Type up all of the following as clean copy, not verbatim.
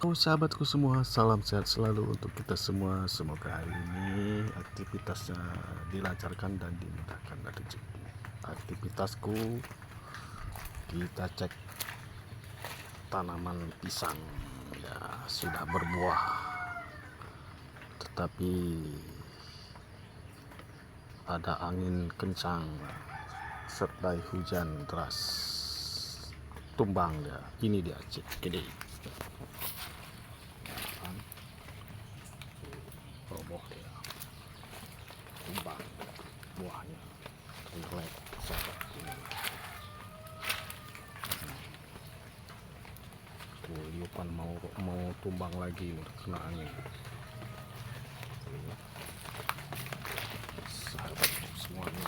Sahabatku semua, salam sehat selalu untuk kita semua. Semoga hari ini aktivitasnya dilancarkan dan dimudahkan rezeki. Aktivitasku, kita cek tanaman pisang ya sudah berbuah, tetapi ada angin kencang serta hujan deras, tumbang dia. Ini dia cek gede. Roboh dia, tumbang buahnya, jelek sahabat ini. Liupan mau tumbang lagi kena angin. Sahabat semuanya,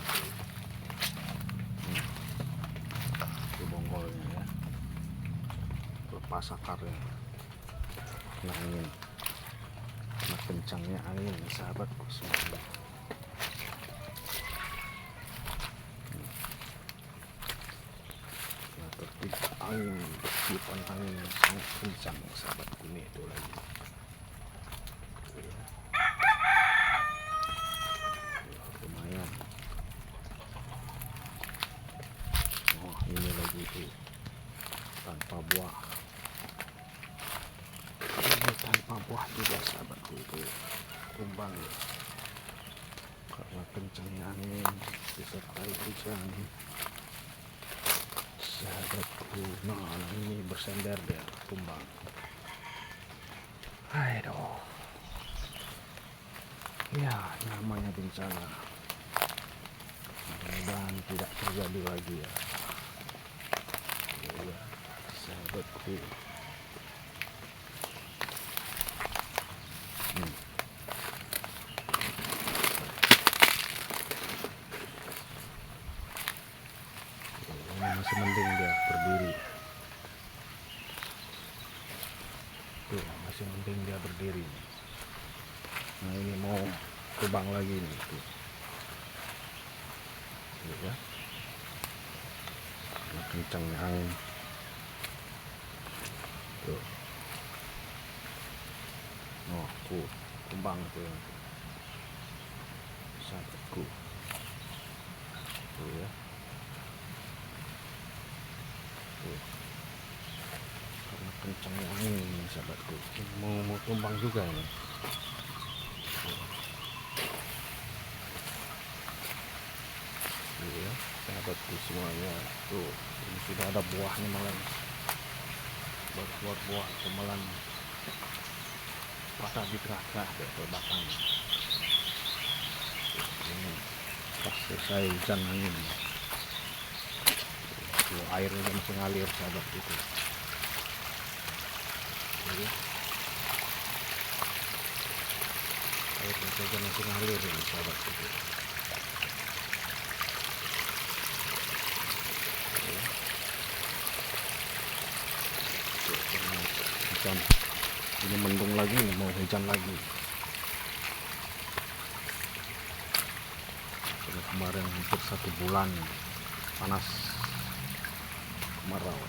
itu bonggolnya ya, lepas akarnya, kena angin. Nah, kencangnya angin sahabatku semuanya. Nah, tertiba angin, tiupan angin yang sangat kencang sahabatku. Ini itu lagi. Lumayan. Oh, ini lagi itu tanpa buah. Ini tanpa buah juga sahabatku, itu tumbang ya, karena kencangnya angin disertai hujan sahabatku. Nah, ini bersender dia, tumbang. Aduh ya, namanya bencana, mudah-mudahan tidak terjadi lagi ya, ya sahabatku. Ini masih mending dia berdiri tuh, masih mending dia berdiri. Nah, ini mau terbang lagi nih tuh, ya, karena kencangnya angin tuh. Oh, tuh tumbang tuh sahabatku tuh ya, tuh karena kencangnya angin ini sahabatku. Mau tumbang juga ini. Tuh ya sahabatku semuanya, tuh ini sudah ada buahnya, malah berbuah buah malah patah di kerah-kerah ke batang. Ini pas selesai hujan angin, tuh airnya masih ngalir sahabat itu. Ya, airnya saja masih ngalir ini sahabat itu. Ya. Hujan ini mendung lagi nih, mau hujan lagi. Karena kemarin hampir 1 bulan panas kemarau,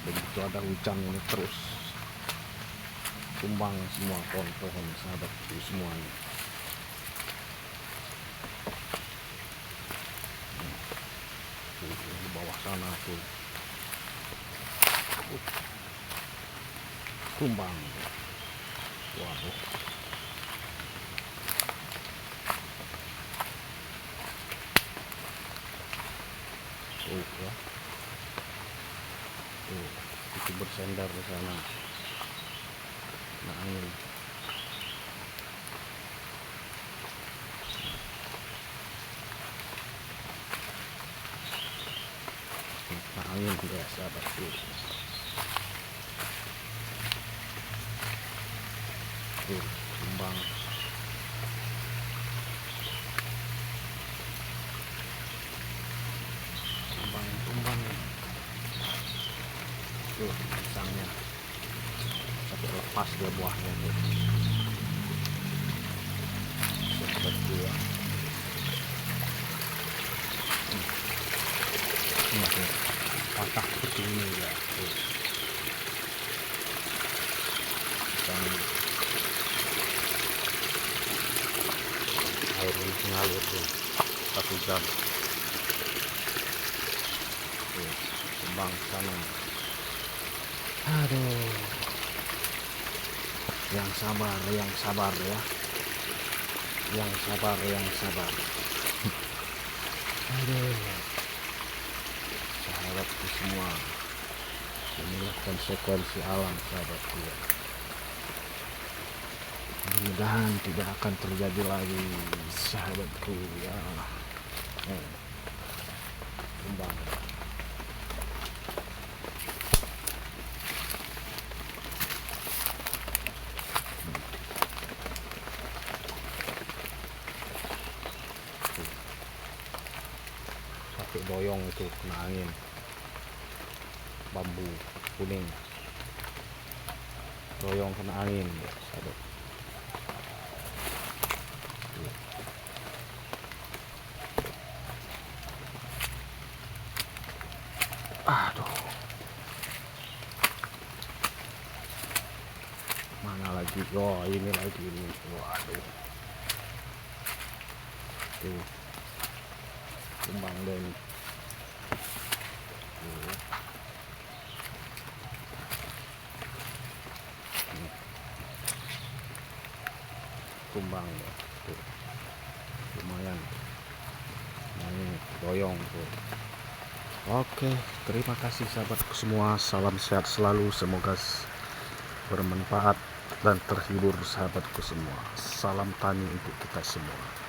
begitu ada hujan ini terus tumbang semua pohon-pohon sahabat itu semuanya. Di bawah sana tuh tumbang. Waduh, tuh ya, tuh itu bersender di sana. Nah, angin angin ya sahabatku. Tuh tumbang. Tumbang tuh pisangnya sampai lepas dia buahnya tuh seperti ya. Ini tuh patah seperti ini ya tuh. dan air ini mengalir tuh 1 jam. Tuh, kembang sana. Aduh, yang sabar ya, yang sabar. Aduh, sahabatku semua, inilah konsekuensi alam, sahabatku ya. Mudah-mudahan tidak akan terjadi lagi, sahabatku ya. Kembang. Pakai doyong itu kena angin, bambu kuning doyong kena angin ya, sahabat. Aduh, mana lagi? Oh, ini lagi ini. Waduh, tuh kembang dan kumbang ya, tuh lumayan. Nah, ini doyong tuh. Oke, terima kasih sahabatku semua, salam sehat selalu, semoga bermanfaat dan terhibur sahabatku semua. Salam tani untuk kita semua.